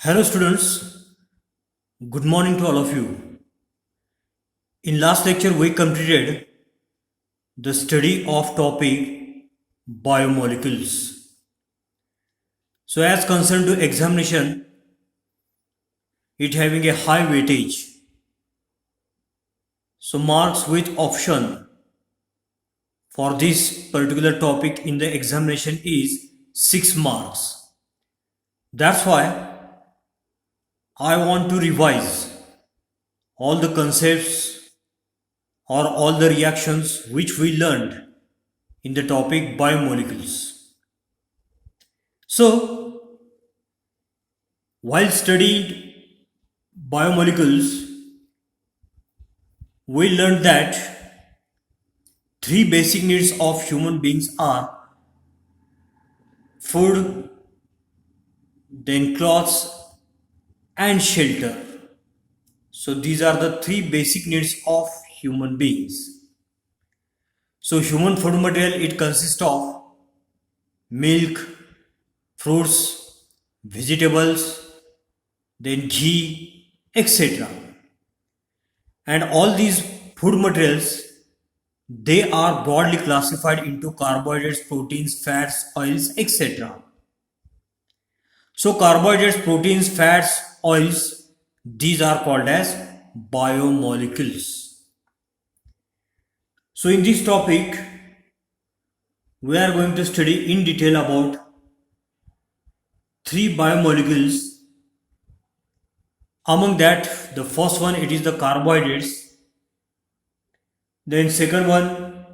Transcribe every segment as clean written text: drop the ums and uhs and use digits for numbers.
Hello students, good morning to all of you. In last lecture we completed the study of topic biomolecules. So as concerned to examination, it having a high weightage. So marks with option for this particular topic in the examination is 6 marks. That's why I want to revise all the concepts or all the reactions which we learned in the topic biomolecules. So, while studying biomolecules, we learned that three basic needs of human beings are food, then clothes, and shelter. So, these are the three basic needs of human beings. So, human food material it consists of milk, fruits, vegetables, then ghee, etc. And all these food materials they are broadly classified into carbohydrates, proteins, fats, oils, etc. So carbohydrates, proteins, fats, oils, these are called as biomolecules. So in this topic, we are going to study in detail about three biomolecules. Among that, the first one it is the carbohydrates. Then second one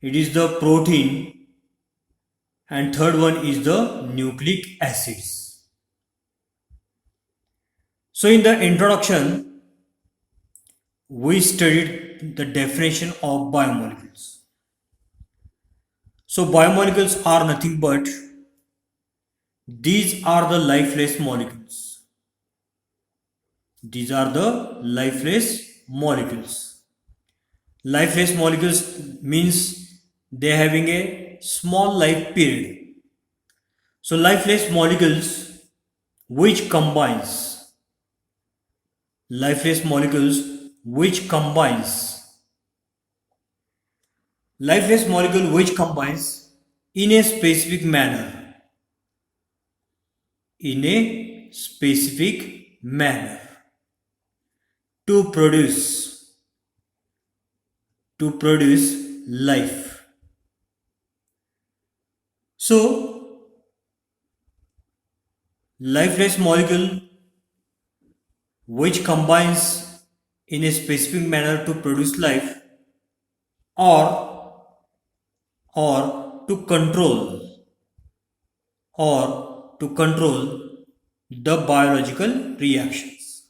it is the protein, and third one is the nucleic acids. So in the introduction, we studied the definition of biomolecules. So biomolecules are nothing but these are the lifeless molecules. These are the lifeless molecules. Lifeless molecules means they are having a small life period. So lifeless molecules which combines lifeless molecules which combines in a specific manner to produce life. So lifeless molecule which combines in a specific manner to produce life or to control the biological reactions.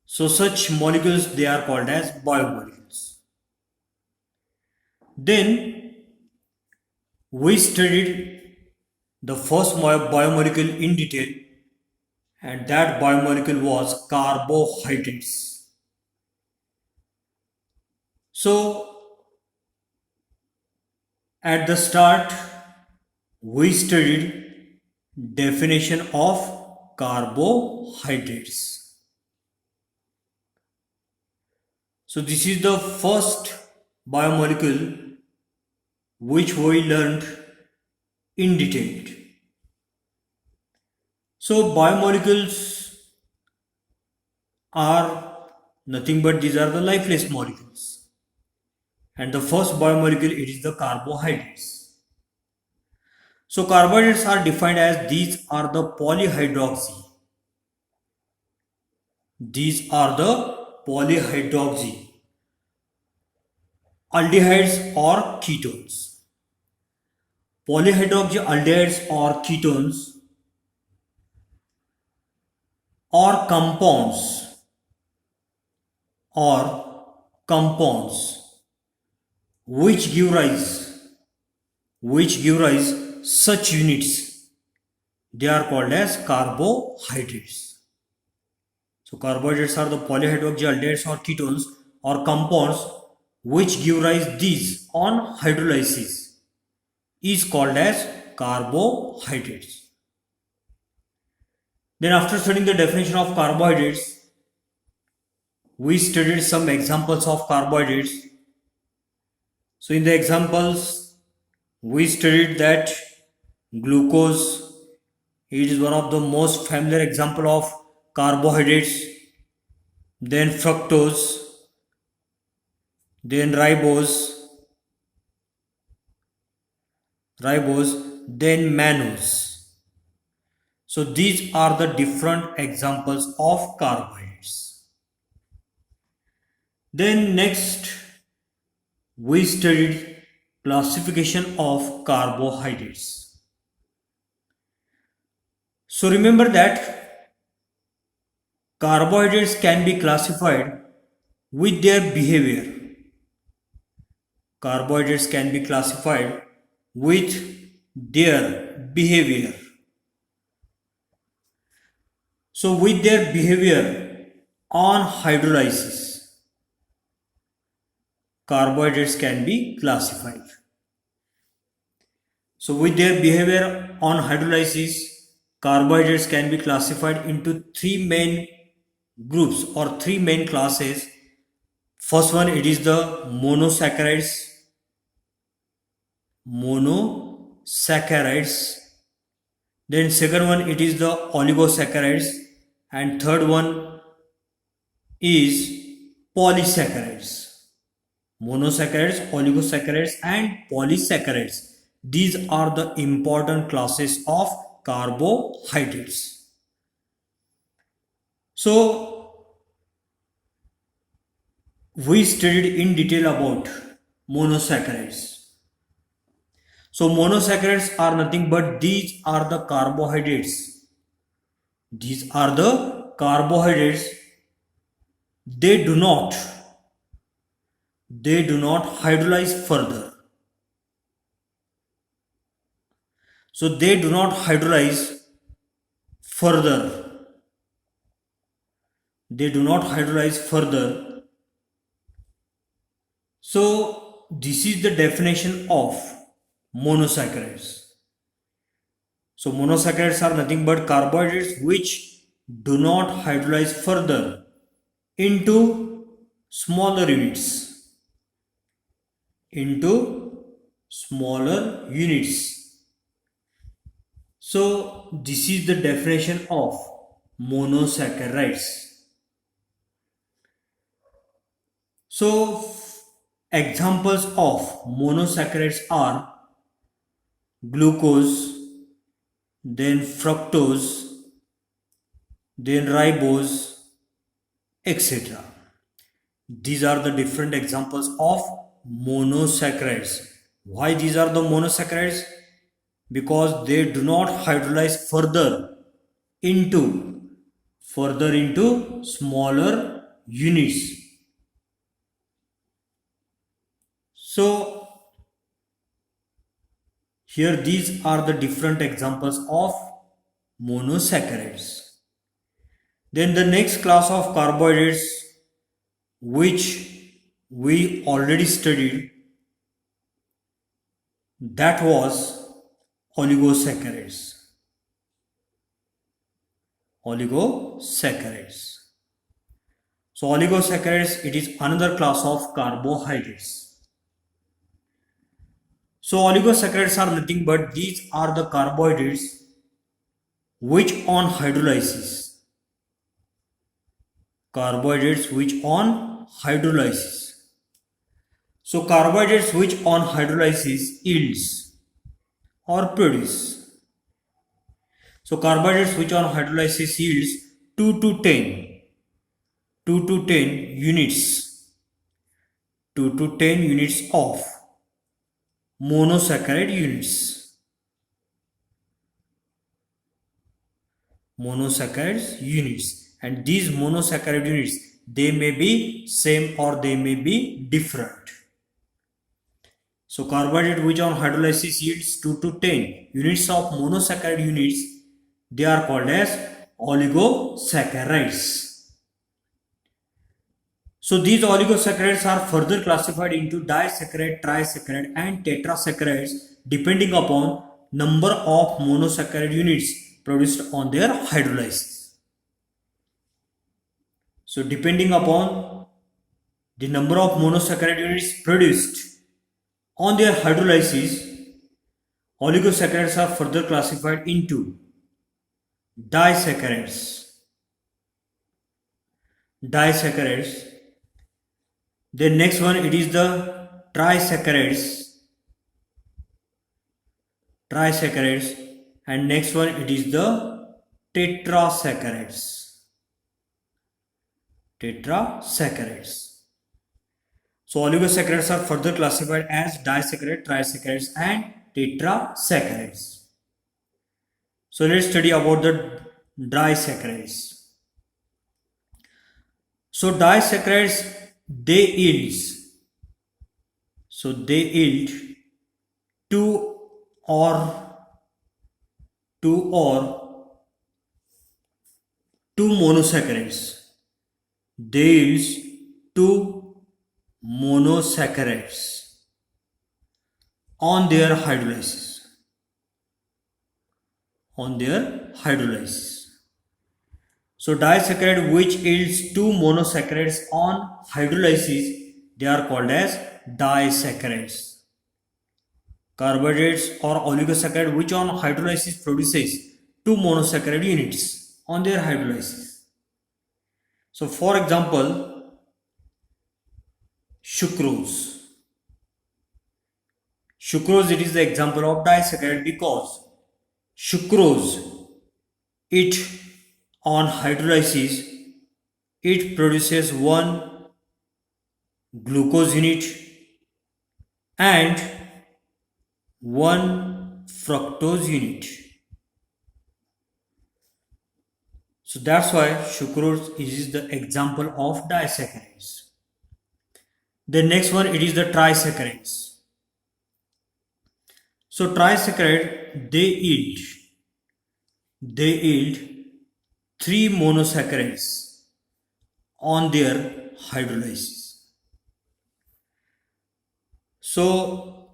So such molecules they are called as biomolecules. Then we studied the first biomolecule in detail, and that biomolecule was carbohydrates. So at the start we studied definition of carbohydrates. So this is the first biomolecule which we learned in detail. So biomolecules are nothing but these are the lifeless molecules. And the first biomolecule it is the carbohydrates. So carbohydrates are defined as these are the polyhydroxy. These are the polyhydroxy aldehydes or ketones. Polyhydroxy aldehydes or ketones or compounds which give rise such units, they are called as carbohydrates. So carbohydrates are the polyhydroxy aldehydes or ketones or compounds which give rise these on hydrolysis is called as carbohydrates. Then after studying the definition of carbohydrates, we studied some examples of carbohydrates. So in the examples, we studied that glucose, it is one of the most familiar example of carbohydrates. Then fructose, then ribose, then mannose. So these are the different examples of carbohydrates. Then next we studied classification of carbohydrates. So remember that carbohydrates can be classified with their behavior. Carbohydrates can be classified with their behavior. So with their behavior on hydrolysis, carbohydrates can be classified. So with their behavior on hydrolysis, carbohydrates can be classified into three main groups or three main classes. First one, it is the monosaccharides. Then second one, it is the oligosaccharides, and third one is polysaccharides. Monosaccharides, oligosaccharides and polysaccharides. These are the important classes of carbohydrates. So we studied in detail about monosaccharides. So monosaccharides are nothing but these are the carbohydrates. These are the carbohydrates. They do not hydrolyze further. So they do not hydrolyze further. They do not hydrolyze further. So this is the definition of monosaccharides. So monosaccharides are nothing but carbohydrates which do not hydrolyze further into smaller units. So this is the definition of monosaccharides. So examples of monosaccharides are glucose, then fructose, then ribose, etc. These are the different examples of monosaccharides. Why these are the monosaccharides? Because they do not hydrolyze further into smaller units. So here these are the different examples of monosaccharides. Then the next class of carbohydrates which we already studied, that was oligosaccharides. So oligosaccharides, it is another class of carbohydrates. So oligosaccharides are nothing but these are the carbohydrates which on hydrolysis. So carbohydrates which on hydrolysis yields or produce. So carbohydrates which on hydrolysis yields 2 to 10 units of monosaccharide units. And these monosaccharide units, they may be same or they may be different. So carbohydrate which on hydrolysis yields 2 to 10 units of monosaccharide units, they are called as oligosaccharides. So these oligosaccharides are further classified into disaccharide, trisaccharide and tetrasaccharides depending upon number of monosaccharide units produced on their hydrolysis. So depending upon the number of monosaccharide units produced on their hydrolysis, oligosaccharides are further classified into disaccharides. Then next one, it is the trisaccharides, and next one it is the tetrasaccharides. So oligosaccharides are further classified as disaccharides, trisaccharides and tetrasaccharides. So let's study about the disaccharides. So disaccharides, they yield two monosaccharides. They yield two monosaccharides on their hydrolysis. So disaccharide which yields two monosaccharides on hydrolysis, they are called as disaccharides. Carbohydrates or oligosaccharide which on hydrolysis produces two monosaccharide units on their hydrolysis. So for example, sucrose. It is the example of disaccharide because sucrose, it on hydrolysis, it produces one glucose unit and one fructose unit. So that's why sucrose is the example of disaccharides. The next one, it is the trisaccharides. So trisaccharide, they yield three monosaccharides on their hydrolysis. So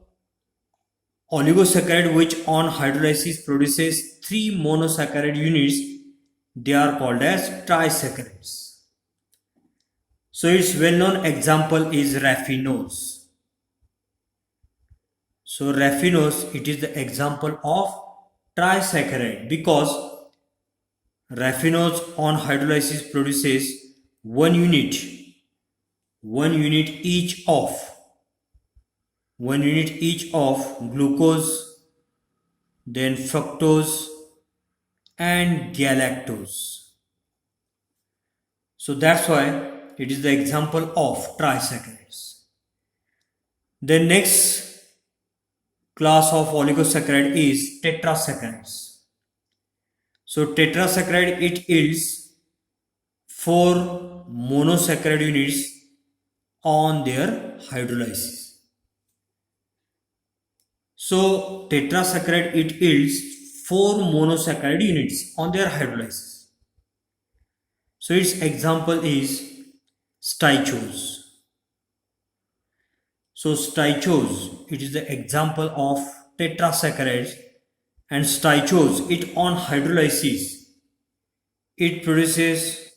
oligosaccharide which on hydrolysis produces three monosaccharide units, they are called as trisaccharides. So its well-known example is raffinose. So raffinose, it is the example of trisaccharide because raffinose on hydrolysis produces one unit each of glucose, then fructose and galactose. So that's why it is the example of trisaccharides. The next class of oligosaccharide is tetrasaccharides. So tetrasaccharide, it yields four monosaccharide units on their hydrolysis. So tetrasaccharide, it yields four monosaccharide units on their hydrolysis. So its example is staichose. So staichose, it is the example of tetrasaccharides, and staichose, it on hydrolysis, it produces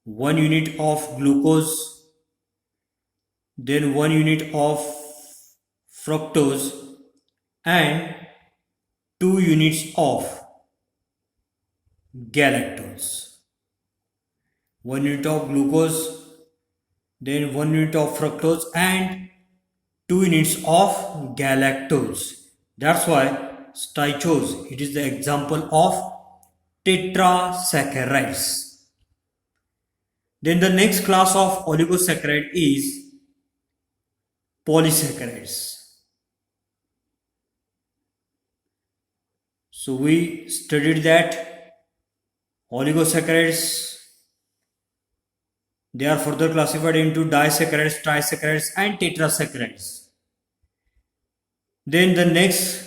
one unit of glucose, then one unit of fructose and two units of galactose. One unit of glucose, then one unit of fructose and two units of galactose. That's why staichose, it is the example of tetrasaccharides. Then the next class of oligosaccharide is polysaccharides. So we studied that oligosaccharides, they are further classified into disaccharides, trisaccharides and tetrasaccharides. Then the next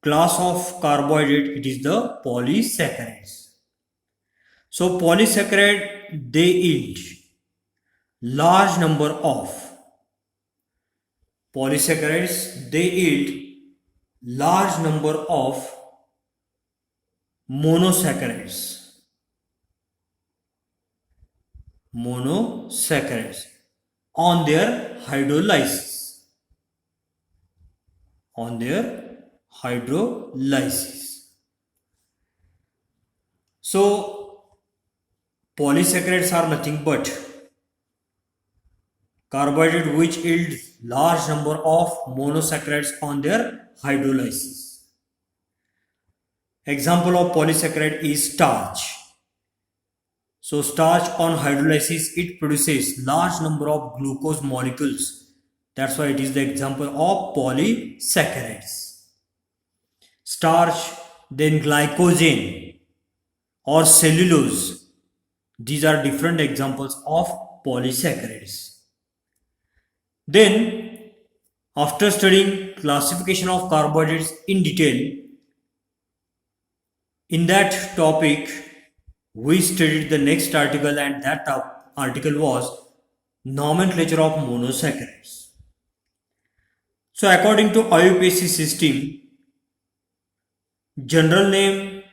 class of carbohydrate, it is the polysaccharides. So polysaccharide, they yield large number of polysaccharides, they yield large number of monosaccharides on their hydrolysis. So polysaccharides are nothing but carbohydrate which yield large number of monosaccharides on their hydrolysis. Example of polysaccharide is starch. So starch on hydrolysis, it produces large number of glucose molecules. That's why it is the example of polysaccharides. Starch, then glycogen or cellulose. These are different examples of polysaccharides. Then, after studying classification of carbohydrates in detail, in that topic, we studied the next article, and that article was nomenclature of monosaccharides. So according to IUPAC system, general name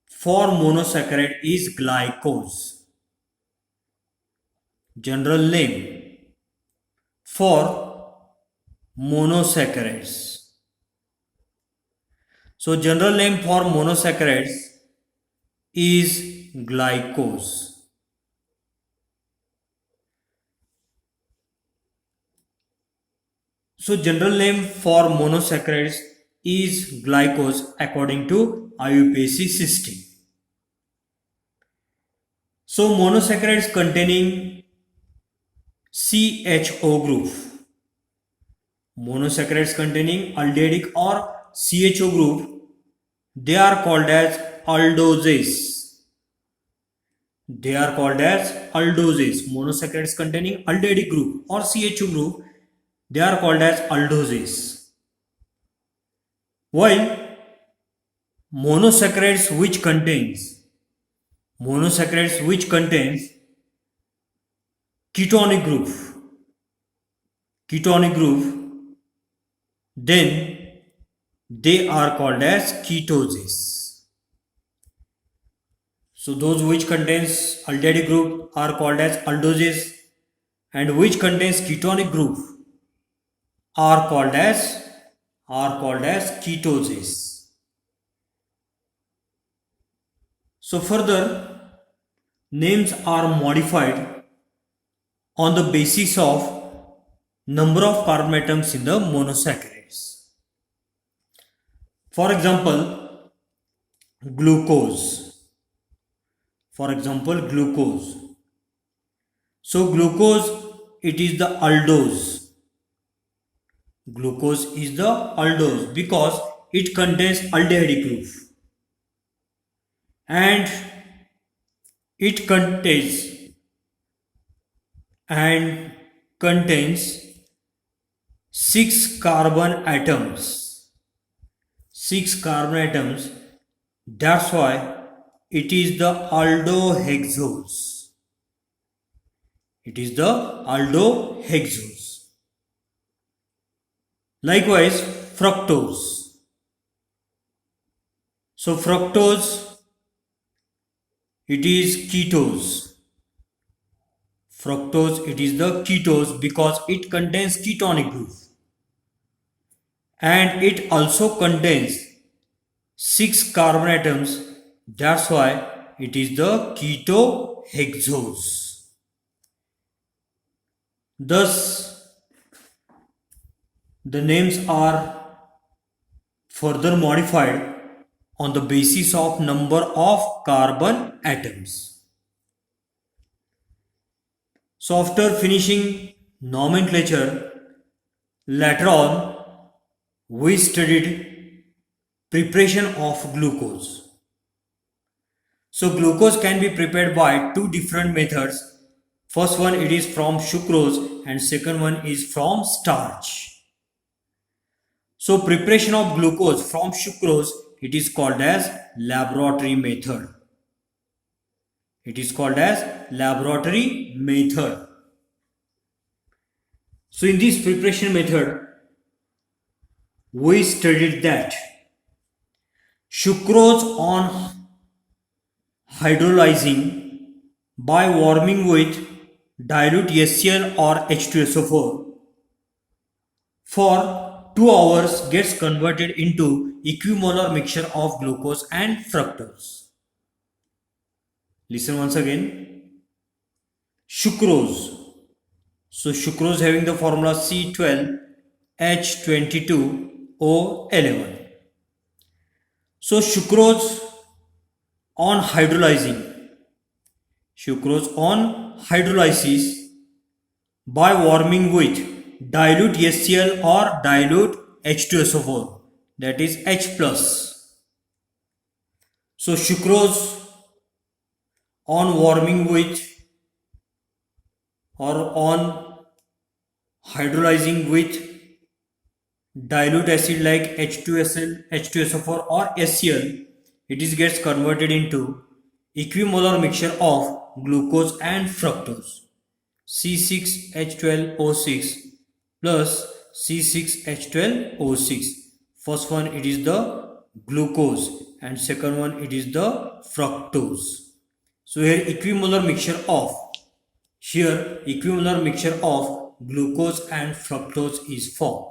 for monosaccharide is glycose. General name for monosaccharides. So general name for monosaccharides is glycose. So general name for monosaccharides is glycose according to IUPAC system. So monosaccharides containing CHO group. Monosaccharides containing aldehydic or CHO group, they are called as aldoses. Monosaccharides containing aldehydic group or CHO group, they are called as aldoses. While monosaccharides which contains ketonic group, then they are called as ketoses. So those which contains aldehydic group are called as aldoses, and which contains ketonic group are called as ketoses. So further, names are modified on the basis of number of carbon atoms in the monosaccharides. For example, glucose. So glucose, it is the aldose. Because it contains aldehydic group, and it contains 6 carbon atoms. That's why it is the aldohexose. Likewise, fructose. So fructose, it is ketose. It is the ketose because it contains ketonic group, and it also contains 6 carbon atoms. That's why it is the ketohexose. Thus, the names are further modified on the basis of number of carbon atoms. So after finishing nomenclature, later on we studied preparation of glucose. So glucose can be prepared by 2 different methods. First one, it is from sucrose, and second one is from starch. So preparation of glucose from sucrose, it is called as laboratory method. So in this preparation method, we studied that sucrose on hydrolyzing by warming with dilute HCl or H2SO4 for 2 hours gets converted into equimolar mixture of glucose and fructose. Listen once again. Sucrose. So sucrose having the formula C12H22O11. So sucrose on hydrolysis by warming with dilute HCl or dilute H2SO4, that is H plus. So sucrose on warming with or on hydrolyzing with dilute acid like H2SL, H2SO4 or HCl, it is gets converted into equimolar mixture of glucose and fructose, C6H12O6 plus C6H12O6. First one it is the glucose and second one it is the fructose. So here equimolar mixture of glucose and fructose is formed,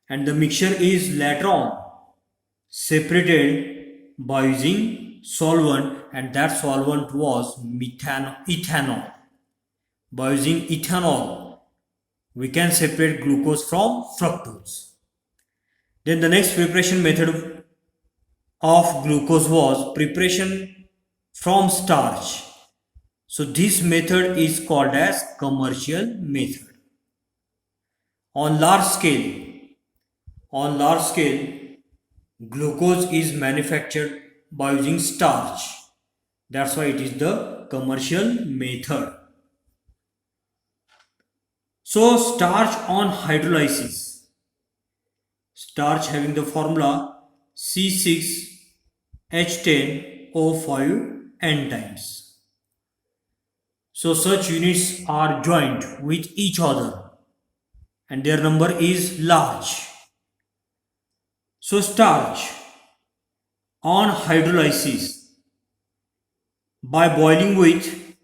and the mixture is later on separated by using solvent, and that solvent was ethanol. By using ethanol we can separate glucose from fructose. Then the next preparation method of glucose was preparation from starch. So this method is called as commercial method. On large scale, glucose is manufactured by using starch. That's why it is the commercial method. So starch on hydrolysis. Starch having the formula C6H10O5 N times. So such units are joined with each other and their number is large. So starch on hydrolysis by boiling with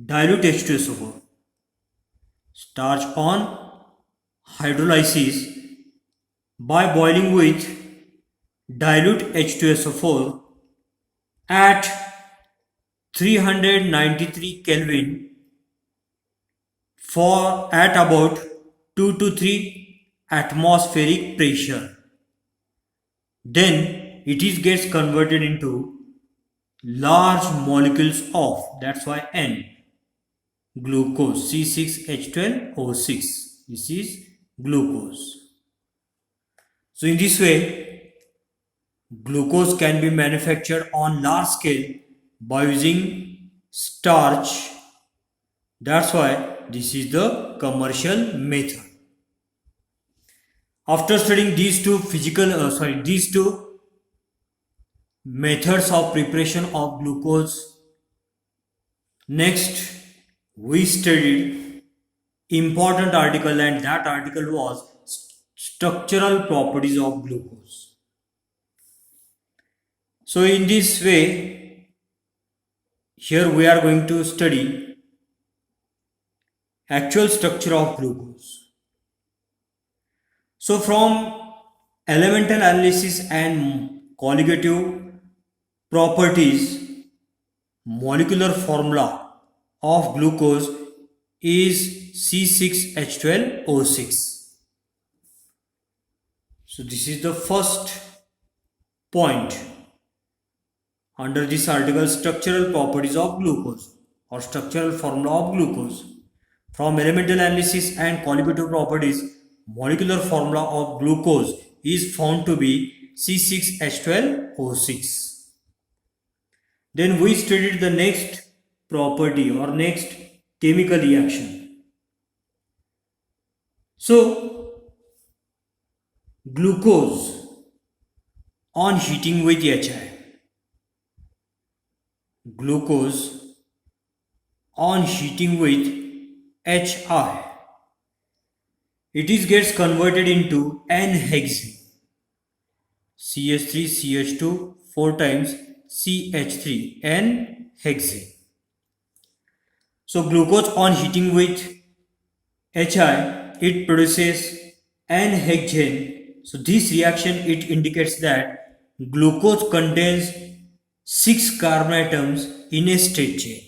dilute H2SO4. Starch on hydrolysis by boiling with dilute H2SO4 at 393 Kelvin for at about 2 to 3 atmospheric pressure. Then it is gets converted into large molecules of, that's why N, glucose, C6H12O6. This is glucose. So in this way, glucose can be manufactured on large scale by using starch. That's why this is the commercial method. After studying these two methods of preparation of glucose, next we studied important article, and that article was structural properties of glucose. So in this way, here we are going to study actual structure of glucose. So from elemental analysis and qualitative properties, molecular formula of glucose is C6H12O6. So this is the first point under this article, structural properties of glucose or structural formula of glucose. From elemental analysis and qualitative properties, molecular formula of glucose is found to be C6H12O6. Then we studied the next property or next chemical reaction. So glucose on heating with HI. Glucose on heating with HI it is gets converted into N-hexane. CH3, CH2, 4 times CH3, N-hexane. So glucose on heating with HI, it produces N-hexane. So this reaction, it indicates that glucose contains 6 carbon atoms in a straight chain.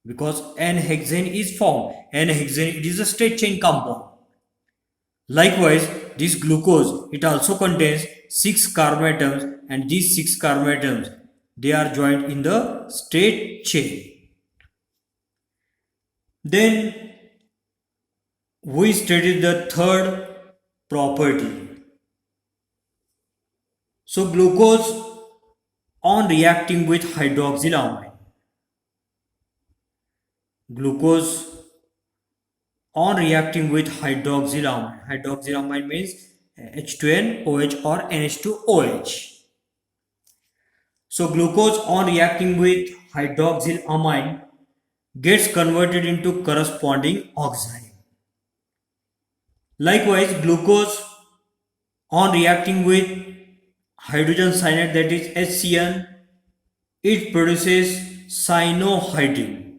Because N-hexane is formed. N-hexane, it is a straight chain compound. Likewise, this glucose, it also contains 6 carbon atoms, and these 6 carbon atoms, they are joined in the straight chain. Then we studied the third property. So glucose on reacting with hydroxylamine. Glucose on reacting with hydroxylamine. Hydroxylamine means H2NOH or NH2OH. So glucose on reacting with hydroxylamine gets converted into corresponding oxide. Likewise, glucose on reacting with hydrogen cyanide, that is HCN, it produces cyanohydrin.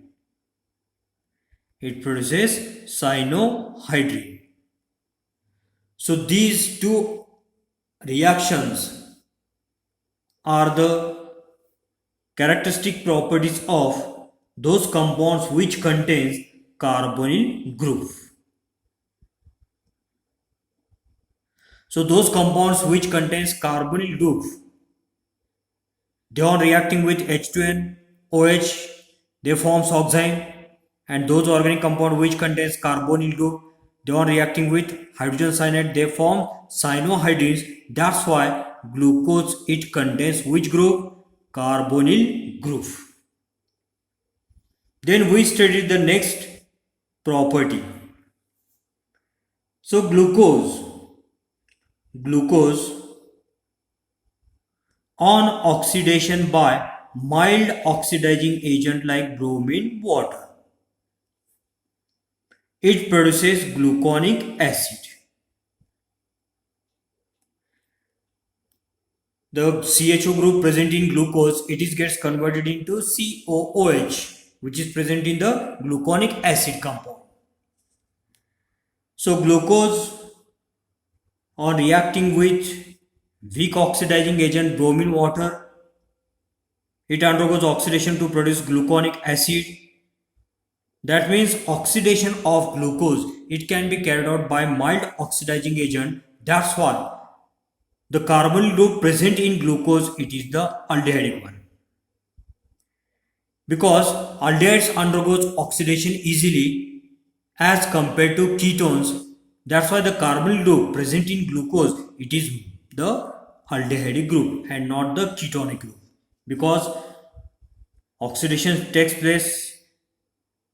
It produces cyanohydrin. So these two reactions are the characteristic properties of those compounds which contains carbonyl group. So those compounds which contains carbonyl group, they are reacting with H2NOH, they forms oxide, and those organic compound which contains carbonyl group, they are reacting with hydrogen cyanide, they form cyanohydrins. That's why glucose, it contains which group? Carbonyl group. Then we studied the next property. So glucose on oxidation by mild oxidizing agent like bromine water, it produces gluconic acid. The CHO group present in glucose, it is gets converted into COOH, which is present in the gluconic acid compound. So glucose on reacting with weak oxidizing agent bromine water, it undergoes oxidation to produce gluconic acid. That means oxidation of glucose, it can be carried out by mild oxidizing agent. That's why the carbonyl group present in glucose, it is the aldehydic one. Because aldehydes undergoes oxidation easily as compared to ketones, that's why the carbonyl group present in glucose, it is the aldehydic group and not the ketonic group, because oxidation takes place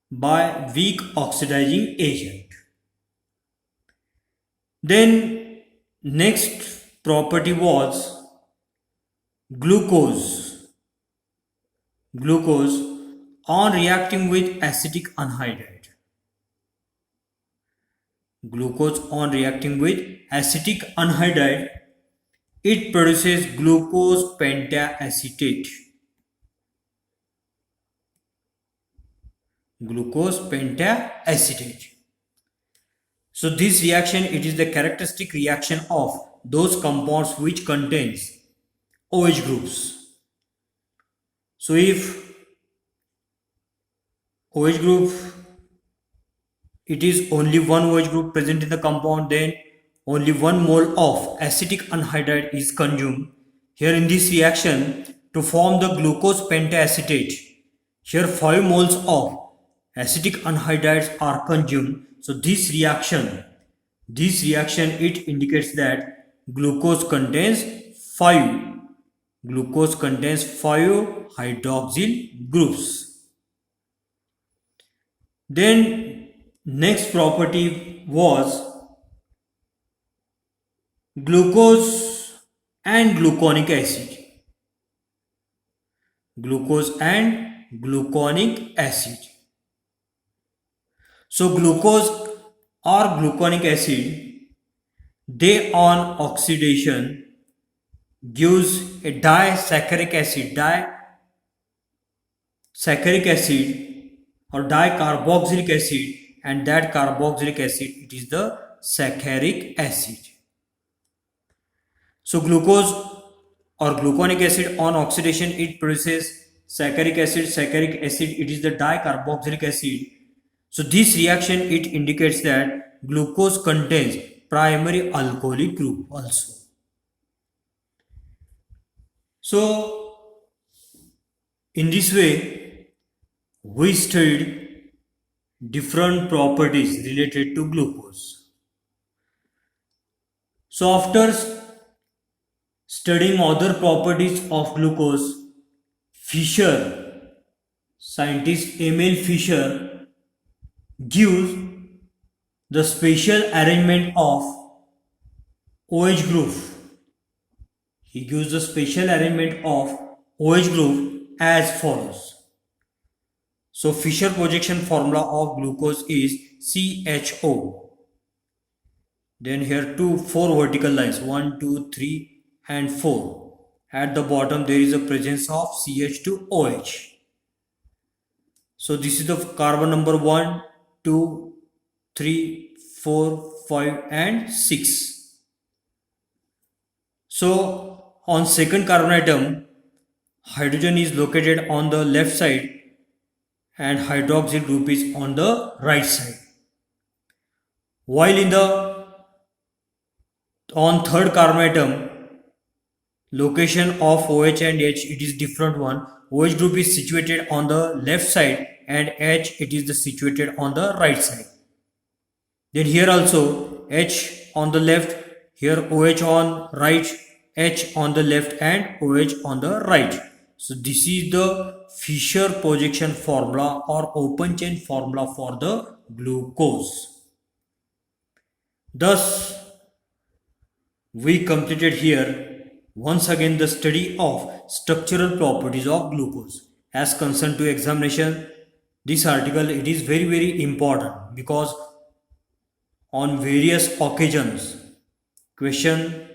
by weak oxidizing agent. Then next property was glucose on reacting with acetic anhydride. Glucose on reacting with acetic anhydride, it produces glucose pentaacetate. Glucose pentaacetate. So this reaction, it is the characteristic reaction of those compounds which contains OH groups. So if OH group, it is only one OH group present in the compound, then only 1 mole of acetic anhydride is consumed. Here in this reaction, to form the glucose pentaacetate, here 5 moles of acetic anhydrides are consumed. So this reaction, it indicates that glucose contains 5 hydroxyl groups. Then next property was glucose and gluconic acid. Glucose and gluconic acid. So glucose or gluconic acid, they on oxidation gives a disaccharic acid or dicarboxylic acid, and that carboxylic acid, it is the saccharic acid. So glucose or gluconic acid on oxidation, it produces saccharic acid, it is the dicarboxylic acid. So this reaction, it indicates that glucose contains primary alcoholic group also. So in this way we studied different properties related to glucose. So after studying other properties of glucose, scientist Emil Fischer gives the special arrangement of OH group. He gives the special arrangement of OH group as follows. So Fischer projection formula of glucose is CHO. Then here 4 vertical lines, 1, 2, 3 and 4. At the bottom there is a presence of CH2OH. So this is the carbon number 1, 2, 3, 4, 5 and 6. So on second carbon atom, hydrogen is located on the left side and hydroxyl group is on the right side. While on third carbon atom, location of OH and H, it is different one. OH group is situated on the left side and H, it is situated on the right side. Then here also H on the left, here OH on right, H on the left and OH on the right. So this is the Fischer projection formula or open chain formula for the glucose. Thus we completed here once again the study of structural properties of glucose. As concerned to examination, this article, it is very important because on various occasions question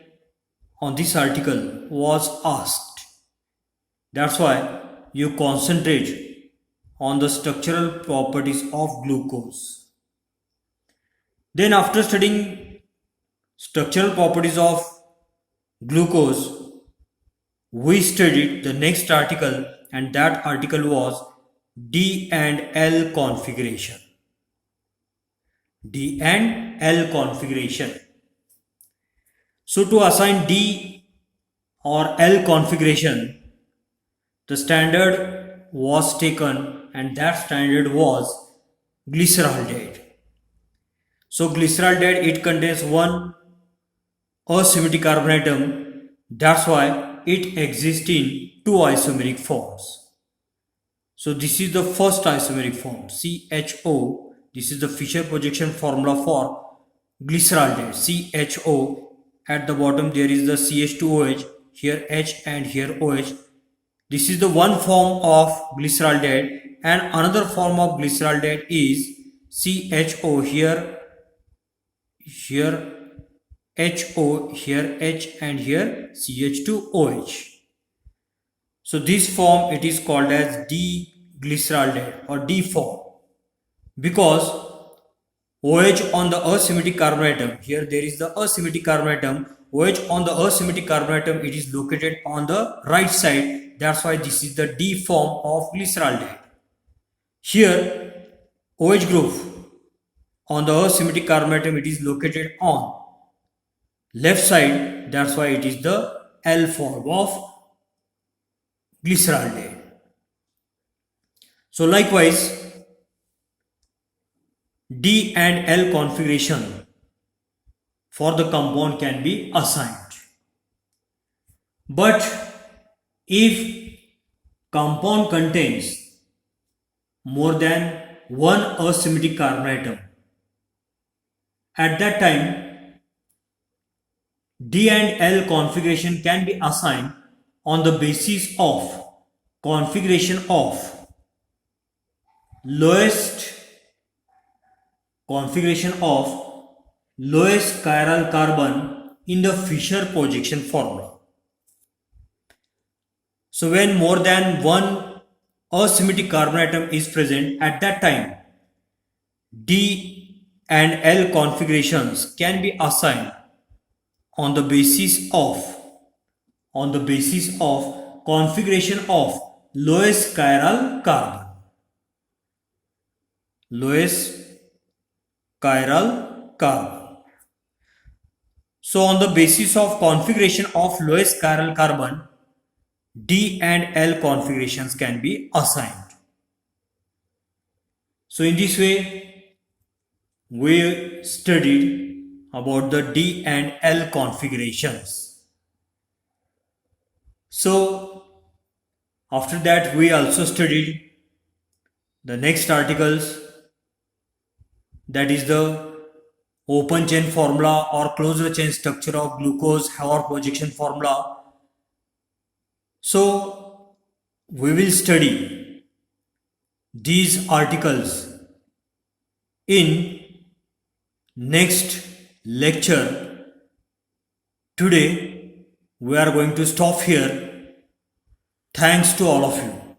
on this article was asked. That's why you concentrate on the structural properties of glucose. Then after studying structural properties of glucose, we studied the next article, and that article was D and L configuration. D and L configuration. So to assign D or L configuration, the standard was taken, and that standard was glyceraldehyde. So glyceraldehyde, it contains one asymmetric carbon atom. That's why it exists in 2 isomeric forms. So this is the first isomeric form, CHO. This is the Fischer projection formula for glyceraldehyde, CHO. At the bottom there is the CH2OH, here H and here OH. This is the one form of glyceraldehyde, and another form of glyceraldehyde is CHO, here HO, here H and here CH2OH. So this form, it is called as D-glyceraldehyde or D form, because OH on the asymmetric carbon atom, here there is the asymmetric carbon atom, OH on the asymmetric carbon atom, it is located on the right side. That's why this is the D form of glyceraldehyde. Here OH group on the asymmetric carbon atom, it is located on left side. That's why it is the L form of glyceraldehyde. So likewise, D and L configuration for the compound can be assigned. But if compound contains more than one asymmetric carbon atom, at that time D and L configuration can be assigned on the basis of configuration of lowest configuration of lowest chiral carbon in the Fischer projection formula. So when more than one asymmetric carbon atom is present, at that time D and L configurations can be assigned on the basis of configuration of lowest chiral carbon. Lowest chiral carbon. So on the basis of configuration of lowest chiral carbon, D and L configurations can be assigned. So in this way, we studied about the D and L configurations. So after that, we also studied the next articles, that is the open chain formula or closed chain structure of glucose Haber projection formula. So we will study these articles in next lecture. Today we are going to stop here. Thanks to all of you.